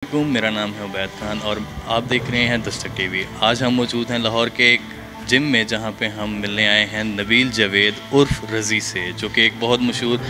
मेरा नाम है उबैद खान और आप देख रहे हैं दस्तक टीवी। आज हम मौजूद हैं लाहौर के एक जिम में, जहां पे हम मिलने आए हैं नबील जावेद उर्फ रज़ी से, जो कि एक बहुत मशहूर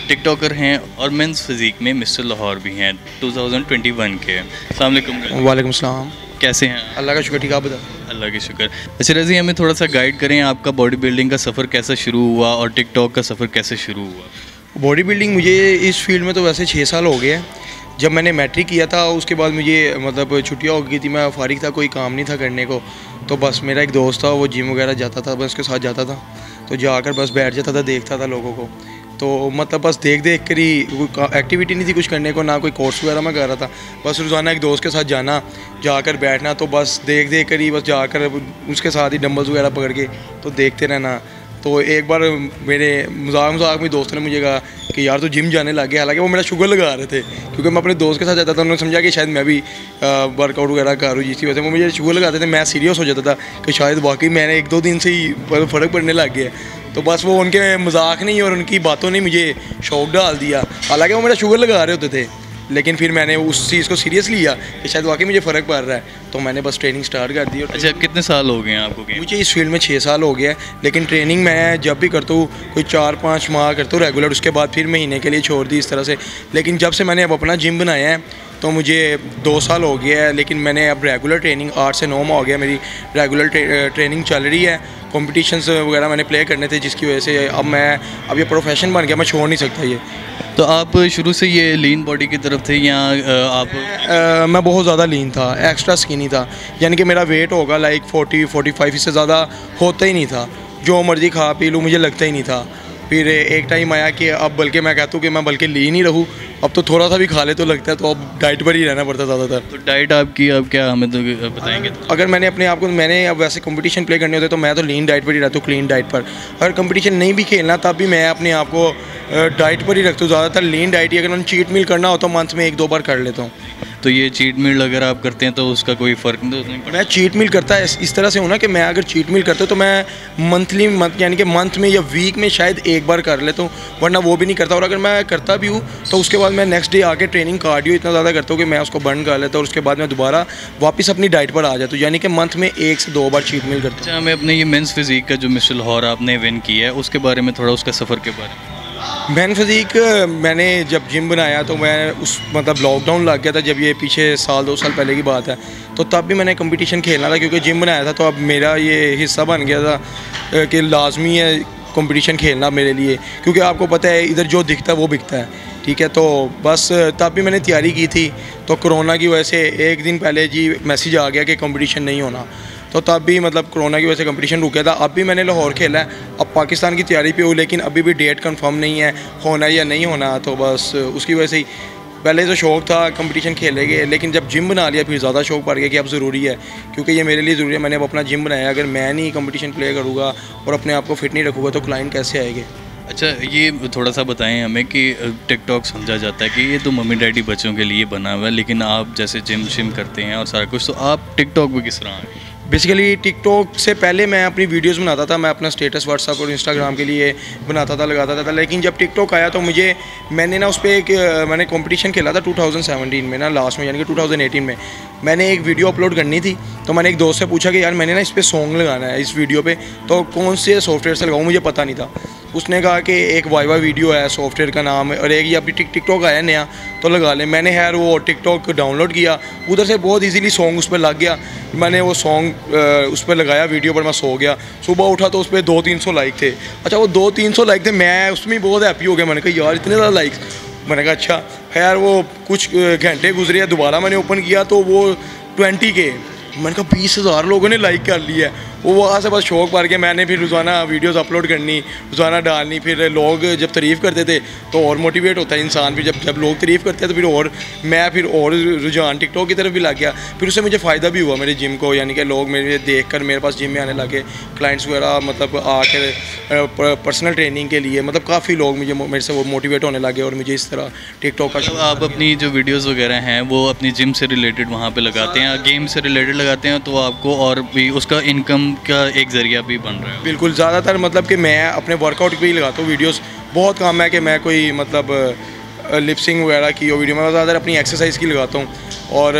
टिकटॉकर हैं और मेंस फिज़ीक में मिस्टर लाहौर भी हैं 2021 के। अस्सलाम वालेकुम। वालेकुम सलाम। कैसे हैं? अल्लाह का शुक्र, ठीक है, आप बताओ। अल्लाह के शुक्र। अच्छा रज़ी, हमें थोड़ा सा गाइड करें, आपका बॉडी बिल्डिंग का सफ़र कैसा शुरू हुआ और टिकटॉक का सफ़र कैसे शुरू हुआ? बॉडी बिल्डिंग मुझे इस फील्ड में तो वैसे 6 साल हो गए हैं। जब मैंने मैट्रिक किया था उसके बाद मुझे मतलब छुट्टियाँ हो गई थी, मैं फारिग था, कोई काम नहीं था करने को। तो बस मेरा एक दोस्त था, वो जिम वगैरह जाता था, बस उसके साथ जाता था। तो जाकर बस बैठ जाता था, देखता था लोगों को। तो मतलब बस देख देख कर ही, कोई एक्टिविटी नहीं थी कुछ करने को, ना कोई कोर्स वगैरह मैं कर रहा था। बस रोज़ाना एक दोस्त के साथ जाना, जाकर बैठना, तो बस देख देख कर ही बस जाकर उसके साथ ही डंबल्स वगैरह पकड़ के तो देखते रहना। तो एक बार मेरे मजाक में दोस्त ने मुझे कहा कि यार तो जिम जाने लग गया। हालांकि वो मेरा शुगर लगा रहे थे, क्योंकि मैं अपने दोस्त के साथ जाता था। उन्होंने समझा कि शायद मैं भी वर्कआउट वगैरह करूँ, जिसकी वजह से वो मुझे शुगर लगाते थे। मैं सीरियस हो जाता था कि शायद वाकई मैंने 1-2 दिन से ही फ़र्क पड़ने लग गया। तो बस वो उनके मजाक नहीं और उनकी बातों ने मुझे शौक डाल दिया। हालांकि वो मेरा शुगर लगा रहे होते थे, लेकिन फिर मैंने उस चीज़ को सीरियस लिया कि शायद वाकई मुझे फ़र्क पड़ रहा है। तो मैंने बस ट्रेनिंग स्टार्ट कर दी। अच्छा, कितने साल हो गए हैं आपको? मुझे इस फील्ड में 6 साल हो गया है, लेकिन ट्रेनिंग मैं जब भी करता हूँ कोई 4-5 माह करता हूँ रेगुलर, उसके बाद फिर महीने के लिए छोड़ दी इस तरह से। लेकिन जब से मैंने अब अपना जिम बनाया है तो मुझे 2 साल हो गया है। लेकिन मैंने अब रेगुलर ट्रेनिंग 8 से 9 माह हो गया, मेरी रेगुलर ट्रेनिंग चल रही है। कॉम्पिटिशन्स वगैरह मैंने प्ले करने थे, जिसकी वजह से अब ये प्रोफेशन बन गया, मैं छोड़ नहीं सकता ये। तो आप शुरू से ये लीन बॉडी की तरफ थे या आप? मैं बहुत ज़्यादा लीन था, एक्स्ट्रा स्किनी था। यानी कि मेरा वेट होगा लाइक 40-45, इससे ज़्यादा होता ही नहीं था। जो मर्ज़ी खा पी लूँ, मुझे लगता ही नहीं था। फिर एक टाइम आया कि अब बल्कि मैं कहता हूँ कि मैं बल्कि लीन ही रहूँ। अब तो थोड़ा सा भी खा ले तो लगता है, तो अब डाइट पर ही रहना पड़ता है ज़्यादातर। तो डाइट आपकी अब क्या, हमें तो बताएंगे? अगर मैंने अपने आप को, मैंने अब वैसे कंपटीशन प्ले करने होते तो मैं तो लीन डाइट पर ही रहता हूँ, क्लीन डाइट पर। अगर कंपटीशन नहीं भी खेलना तब भी मैं अपने आप को डाइट पर ही रखता हूँ, ज़्यादातर लीन डाइट ही। अगर मैंने चीट मील करना हो तो मंथ में 1-2 बार कर लेता हूँ। तो ये चीट मील अगर आप करते हैं तो उसका कोई फ़र्क नहीं पड़ता? मैं चीट मील करता है इस तरह से हूँ ना कि मैं अगर चीट मील करता हूँ तो मैं मंथली यानी कि मंथ में या वीक में शायद 1 बार कर लेता हूँ, वरना वो भी नहीं करता। और अगर मैं करता भी हूँ तो उसके बाद मैं नेक्स्ट डे आके ट्रेनिंग कार्डियो इतना ज़्यादा करता हूँ कि मैं उसको बर्न कर लेता हूँ और उसके बाद मैं दोबारा वापस अपनी डाइट पर आ जाता हूँ। यानी कि मंथ में 1 से 2 बार चीट मील करता हूँ। अच्छा, हमें अपने ये मेंस फिज़ीक का जो मिस्टर लाहौर आपने विन किया है उसके बारे में थोड़ा, उसका सफ़र के बारे में। मैन फिज़ीक मैंने जब जिम बनाया तो मैं उस मतलब लॉकडाउन लग गया था, जब ये पीछे 1-2 साल पहले की बात है। तो तब भी मैंने कंपटीशन खेलना था, क्योंकि जिम बनाया था। तो अब मेरा ये हिस्सा बन गया था कि लाजमी है कंपटीशन खेलना मेरे लिए, क्योंकि आपको पता है इधर जो दिखता है वो बिकता है, ठीक है। तो बस तब भी मैंने तैयारी की थी। तो कोरोना की वजह से 1 दिन पहले जी मैसेज आ गया कि कंपटीशन नहीं होना। तो तब भी मतलब कोरोना की वजह से कंपटीशन रुक गया था। अब भी मैंने लाहौर खेला है, अब पाकिस्तान की तैयारी पे हूँ, लेकिन अभी भी डेट कंफर्म नहीं है, होना या नहीं होना। तो बस उसकी वजह से ही पहले तो शौक़ था कंपटीशन खेलने के, लेकिन जब जिम बना लिया फिर ज़्यादा शौक़ पड़ गया कि अब ज़रूरी है, क्योंकि ये मेरे लिए ज़रूरी है। मैंने अब अपना जिम बनाया, अगर मैं नहीं कंपटीशन प्ले करूँगा और अपने आप को फिट नहीं रखूँगा तो क्लाइंट कैसे आएंगे? अच्छा, ये थोड़ा सा बताएं हमें कि टिकटॉक समझा जाता है कि ये तो मम्मी डैडी बच्चों के लिए बना हुआ है, लेकिन आप जैसे जिम शिम करते हैं और सारा कुछ, तो आप टिकटॉक पे किस तरह आ गए? बेसिकली टिकटॉक से पहले मैं अपनी वीडियोस बनाता था, मैं अपना स्टेटस व्हाट्सअप और इंस्टाग्राम के लिए बनाता था, लगाता था। लेकिन जब टिकटॉक आया तो मैंने ना उस पर मैंने कंपटीशन खेला था 2017 में ना, लास्ट में यानी कि 2018 में मैंने एक वीडियो अपलोड करनी थी। तो मैंने एक दोस्त से पूछा कि यार मैंने ना इस पर सॉन्ग लगाना है, इस वीडियो पे, तो कौन से सॉफ्टवेयर से लगाऊँ, मुझे पता नहीं था। उसने कहा कि एक वाइवा वीडियो है, सॉफ्टवेयर का नाम है, और एक ये अभी टिकटॉक आया नया तो लगा ले। मैंने यार वो टिकटॉक डाउनलोड किया, उधर से बहुत इजीली सॉन्ग उस पर लग गया। मैंने वो सॉन्ग उस पर लगाया, वीडियो पर मैं सो गया। सुबह उठा तो उस पर 200-300 लाइक थे। अच्छा, वो 200-300 लाइक थे, मैं उसमें बहुत हैप्पी हो गया। मैंने कहा यार इतने ज़्यादा लाइक्स। मैंने कहा अच्छा। यार वो कुछ घंटे गुजरे, दोबारा मैंने ओपन किया तो वो 20 के। मैंने कहा 20,000 लोगों ने लाइक कर लिया है। वो वहाँ से बस शौक़ पड़ गया। मैंने फिर रोज़ाना वीडियोस अपलोड करनी, रोज़ाना डालनी। फिर लोग जब तारीफ़ करते थे तो और मोटिवेट होता है इंसान। फिर जब लोग तारीफ़ करते हैं तो फिर और रुझान टिकटॉक की तरफ भी लग गया। फिर उससे मुझे फ़ायदा भी हुआ मेरे जिम को, यानी कि लोग मेरे देख कर मेरे पास जिम में आने लगे, क्लाइंट्स वगैरह मतलब आकर पर्सनल ट्रेनिंग के लिए, मतलब काफ़ी लोग मेरे से वो मोटिवेट होने लगे और मुझे इस तरह टिकटॉक का। मतलब आप अपनी जो वीडियोज़ वगैरह हैं वो अपनी जिम से रिलेटेड वहाँ पर लगाते हैं, गेम से रिलेटेड लगाते हैं, तो आपको और भी उसका इनकम का एक ज़रिया भी बन रहा है? बिल्कुल, ज़्यादातर मतलब कि मैं अपने वर्कआउट पे ही लगाता हूँ वीडियोस। बहुत कम है कि मैं कोई मतलब लिपसिंग वगैरह की वीडियो, मैं ज़्यादातर अपनी एक्सरसाइज की लगाता हूँ। और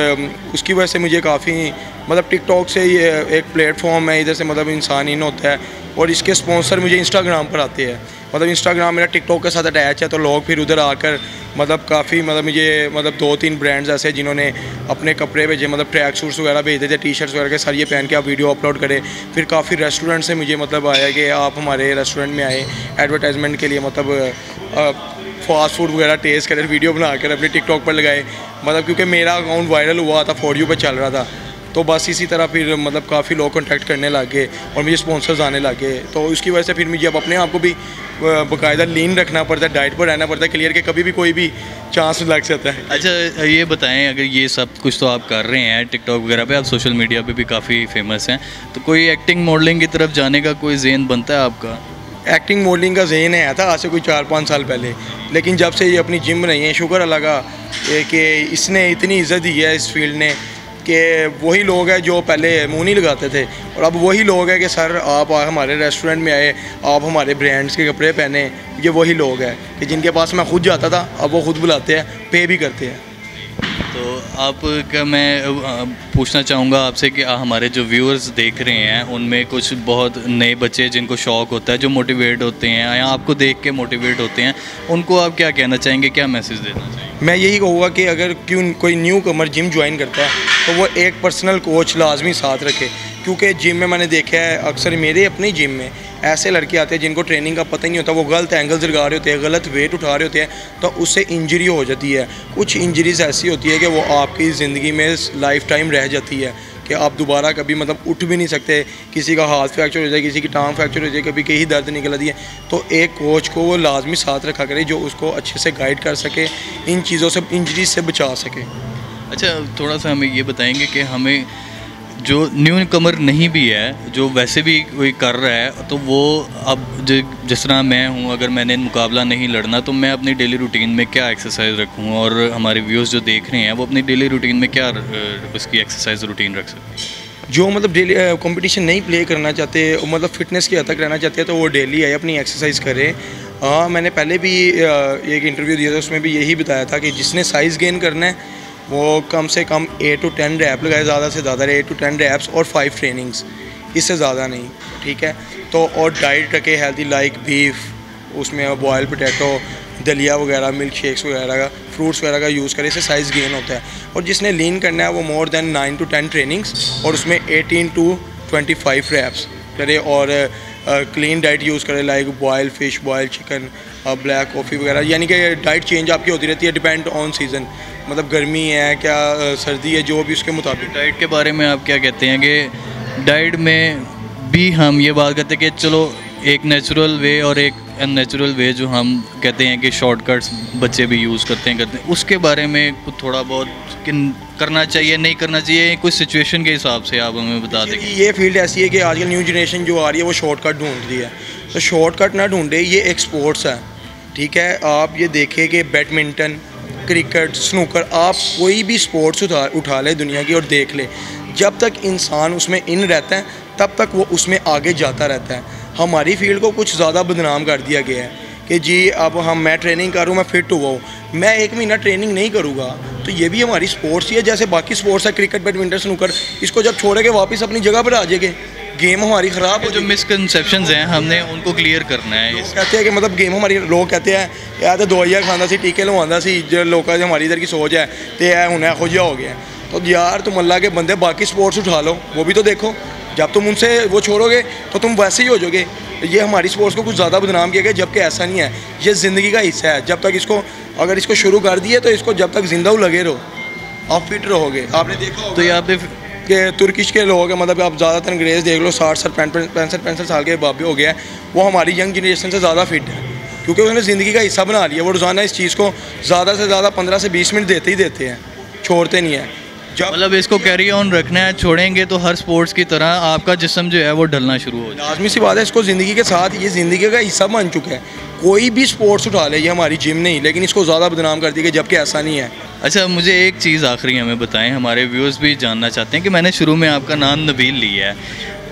उसकी वजह से मुझे काफ़ी मतलब टिकटॉक से ये एक प्लेटफॉर्म है, इधर से मतलब इंसान इन होता है और इसके स्पॉन्सर मुझे इंस्टाग्राम पर आते हैं। मतलब इंस्टाग्राम मेरा टिकटॉक के साथ अटैच है, तो लोग फिर उधर आकर मतलब काफ़ी मतलब मुझे मतलब 2-3 ब्रांड्स ऐसे जिन्होंने अपने कपड़े भेजे, मतलब ट्रैक सूट्स वगैरह भेजते थे, टी शर्ट्स वगैरह के, सर ये पहन के आप वीडियो अपलोड करें। फिर काफ़ी रेस्टोरेंट से मुझे मतलब आया कि आप हमारे रेस्टोरेंट में आए एडवर्टाइजमेंट के लिए, मतलब फास्ट फूड वगैरह टेस्ट करें, वीडियो बनाकर अपने टिकटॉक पर लगाए। मतलब क्योंकि मेरा अकाउंट वायरल हुआ था, फॉर यू पे चल रहा था, तो बस इसी तरह फिर मतलब काफ़ी लोग कॉन्टैक्ट करने लगे और मुझे स्पॉन्सर्स आने लगे। तो उसकी वजह से फिर मुझे अब अपने आप को भी बाकायदा लीन रखना पड़ता है, डाइट पर रहना पड़ता है, क्लियर के कभी भी कोई भी चांस लग सकता है। अच्छा ये बताएं, अगर ये सब कुछ तो आप कर रहे हैं टिकटॉक वगैरह पे, आप सोशल मीडिया पे भी काफ़ी फेमस हैं, तो कोई एक्टिंग मॉडलिंग की तरफ जाने का कोई ज़हन बनता है आपका? एक्टिंग मॉडलिंग का ज़हन आया था आज से कोई 4-5 साल पहले, लेकिन जब से ये अपनी जिम बनाई है, शुक्र अल्लाह का कि इसने इतनी इज़्ज़त दी है इस फील्ड ने कि वही लोग हैं जो पहले मुंह नहीं लगाते थे और अब वही लोग हैं कि सर आप हमारे रेस्टोरेंट में आए, आप हमारे ब्रांड्स के कपड़े पहने। ये वही लोग हैं कि जिनके पास मैं खुद जाता था, अब वो खुद बुलाते हैं, पे भी करते हैं। तो आप का मैं पूछना चाहूँगा आपसे कि हमारे जो व्यूअर्स देख रहे हैं उनमें कुछ बहुत नए बच्चे जिनको शौक़ होता है, जो मोटिवेट होते हैं या आपको देख के मोटिवेट होते हैं, उनको आप क्या कहना चाहेंगे, क्या मैसेज देना चाहेंगे? मैं यही कहूँगा कि अगर कोई न्यू कमर जिम ज्वाइन करता है तो वो एक पर्सनल कोच लाजमी साथ रखे, क्योंकि जिम में मैंने देखा है अक्सर मेरे अपनी जिम में ऐसे लड़के आते हैं जिनको ट्रेनिंग का पता ही नहीं होता, वो गलत एंगल्स लगा रहे होते हैं, गलत वेट उठा रहे होते हैं, तो उससे इंजरी हो जाती है। कुछ इंजरीज ऐसी होती है कि वो आपकी ज़िंदगी में लाइफ टाइम रह जाती है कि आप दोबारा कभी मतलब उठ भी नहीं सकते। किसी का हाथ फ्रैक्चर हो जाए, किसी की टांग फ्रैक्चर हो जाए, कभी कहीं दर्द निकल आती है, तो एक कोच को वो लाजमी साथ रखा करे जो उसको अच्छे से गाइड कर सके, इन चीज़ों से, इंजरीज से बचा सके। अच्छा थोड़ा सा हमें ये बताएंगे कि हमें जो न्यू कमर नहीं भी है, जो वैसे भी कोई कर रहा है, तो वो अब जिस तरह मैं हूँ, अगर मैंने मुकाबला नहीं लड़ना तो मैं अपनी डेली रूटीन में क्या एक्सरसाइज रखूँ, और हमारे व्यूअर्स जो देख रहे हैं वो अपनी डेली रूटीन में क्या उसकी एक्सरसाइज रूटीन रख सकते हैं? जो मतलब डेली कंपटीशन नहीं प्ले करना चाहते, मतलब फ़िटनेस की हद तक रहना चाहते हैं, तो वो डेली आए अपनी एक्सरसाइज करें। हाँ, मैंने पहले भी एक इंटरव्यू दिया था, उसमें भी यही बताया था कि जिसने साइज़ गेन करना है वो कम से कम 8 to 10 रैप लगाए, ज़्यादा से ज़्यादा 8 to 10 रैप्स और 5 ट्रेनिंग्स, इससे ज़्यादा नहीं, ठीक है। तो और डाइट रखे हेल्दी, लाइक बीफ, उसमें बॉयल पोटैटो, दलिया वगैरह, मिल्क शेक्स वगैरह, फ्रूट्स वगैरह का यूज़ करें, इससे साइज़ गेन होता है। और जिसने लीन करना है वो मोर देन 9 to 10 ट्रेनिंग्स और उसमें 18 to 25 रैप्स करे और क्लीन डाइट यूज़ करें, like boil fish, boil chicken, black coffee वगैरह। यानी कि डाइट चेंज आपकी होती रहती है, डिपेंड ऑन सीज़न, मतलब गर्मी है क्या सर्दी है, जो भी उसके मुताबिक। डाइट के बारे में आप क्या कहते हैं कि डाइट में भी हम ये बात करते हैं कि चलो एक नेचुरल वे और एक अननेचुरल वे, जो हम कहते हैं कि शॉर्टकट्स बच्चे भी यूज़ करते हैं, उसके बारे में कुछ थोड़ा बहुत करना चाहिए, नहीं करना चाहिए, कुछ सिचुएशन के हिसाब से आप हमें बता दें। ये फील्ड ऐसी है कि आजकल न्यू जनरेशन जो आ रही है वो शॉर्टकट ढूंढ रही है, तो शॉर्टकट ना ढूंढे, ये एक स्पोर्ट्स है, ठीक है। आप ये देखें कि बैडमिंटन, क्रिकेट, स्नूकर, आप कोई भी स्पोर्ट्स उठा ले दुनिया की और देख ले, जब तक इंसान उसमें इन रहता है तब तक वो उसमें आगे जाता रहता है। हमारी फील्ड को कुछ ज़्यादा बदनाम कर दिया गया है कि जी अब मैं ट्रेनिंग करूँ, मैं फिट हुआ हूँ, मैं 1 महीना ट्रेनिंग नहीं करूँगा, तो ये भी हमारी स्पोर्ट्स ही है, जैसे बाकी स्पोर्ट्स है, क्रिकेट, बैडमिंटन, स्नूकर, इसको जब छोड़ेंगे वापस अपनी जगह पर आ जाएंगे, गेम हमारी ख़राब हो। जो मिसकंसेप्शंस हैं हमने उनको क्लियर करना है। कहते हैं कि मतलब गेम हमारी, लोग कहते हैं यार तो दवाइयाँ खाना सी, टीके लवांदा सी, जो लोगों की हमारी इधर की सोच है तो यह हूँ एहो जिहा हो गया। तो यार तुम अल्लाह के बंदे बाकी स्पोर्ट्स उठा लो, वो भी तो देखो, जब तुम उनसे वो छोड़ोगे तो तुम वैसे ही हो जाओगे। ये हमारी स्पोर्ट्स को कुछ ज़्यादा बदनाम किया गया, जबकि ऐसा नहीं है, ये ज़िंदगी का हिस्सा है। जब तक इसको, अगर इसको शुरू कर दिए तो इसको जब तक जिंदा लगे रहो, आप फिट रहोगे। आपने देखा तो यहाँ पे कि तुर्किश के लोग हैं, मतलब आप ज़्यादातर अंग्रेज़ देख लो, 60-65 साल के बाबे हो गया है, वो हमारी यंग जनरेशन से ज़्यादा फिट है, क्योंकि उन्होंने ज़िंदगी का हिस्सा बना लिया। वो रोज़ाना इस चीज़ को ज़्यादा से ज़्यादा 15 से 20 मिनट देते ही देते हैं, छोड़ते नहीं हैं। मतलब इसको कैरी ऑन रखना है, छोड़ेंगे तो हर स्पोर्ट्स की तरह आपका जिस्म जो है वो ढलना शुरू हो जाए। लाजमी सी बात है, इसको ज़िंदगी के साथ, ये ज़िंदगी का हिस्सा बन चुका है। कोई भी स्पोर्ट्स उठा ले, ये हमारी जिम नहीं, लेकिन इसको ज़्यादा बदनाम कर दिया, जबकि ऐसा नहीं है। अच्छा मुझे एक चीज़ आखिरी हमें बताएं, हमारे व्यूअर्स भी जानना चाहते हैं कि मैंने शुरू में आपका नाम नबील लिया है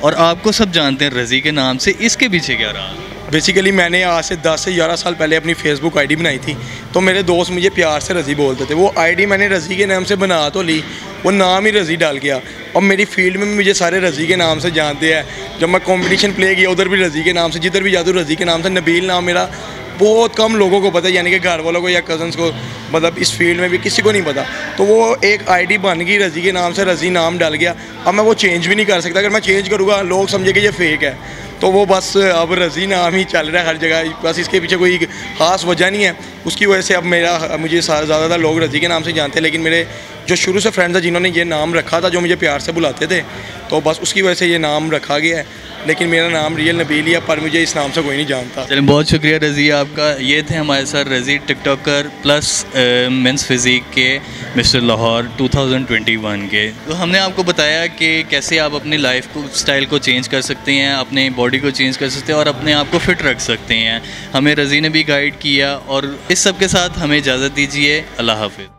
और आपको सब जानते हैं रज़ी के नाम से, इसके पीछे क्या रहा? बेसिकली मैंने आज से 10 से 11 साल पहले अपनी फेसबुक आईडी बनाई थी, तो मेरे दोस्त मुझे प्यार से रज़ी बोलते थे। वो आईडी मैंने रज़ी के नाम से बना तो ली, वो नाम ही रज़ी डाल गया, और मेरी फील्ड में भी मुझे सारे रज़ी के नाम से जानते हैं। जब मैं कंपटीशन प्ले किया उधर भी रज़ी के नाम से, जिधर भी जाता हूँ रज़ी के नाम से। नबील नाम मेरा बहुत कम लोगों को पता है, यानी कि घर वालों को या कज़न्स को, मतलब इस फील्ड में भी किसी को नहीं पता। तो वो एक आईडी बन गई रज़ी के नाम से, रज़ी नाम डल गया। अब मैं वो चेंज भी नहीं कर सकता, अगर मैं चेंज करूँगा लोग समझेंगे ये फेक है। तो वो बस अब रज़ी नाम ही चल रहा है हर जगह, बस इसके पीछे कोई ख़ास वजह नहीं है। उसकी वजह से अब मुझे ज़्यादातर लोग रज़ी के नाम से जानते हैं। लेकिन मेरे जो शुरू से फ्रेंड्स हैं जिन्होंने ये नाम रखा था, जो मुझे प्यार से बुलाते थे, तो बस उसकी वजह से ये नाम रखा गया है। लेकिन मेरा नाम रियल नबील ही है, पर मुझे इस नाम से कोई नहीं जानता। चलिए, बहुत शुक्रिया रज़ी आपका। ये थे हमारे साथ रज़ी, टिकटॉकर प्लस मेंस फिज़ीक के मिस्टर लाहौर 2021 के। तो हमने आपको बताया कि कैसे आप अपनी लाइफ को, स्टाइल को चेंज कर सकते हैं, अपने बॉडी को चेंज कर सकते हैं और अपने आप को फ़िट रख सकते हैं। हमें रज़ी ने भी गाइड किया, और इस सब के साथ हमें इजाज़त दीजिए। अल्लाह हाफ़िज़।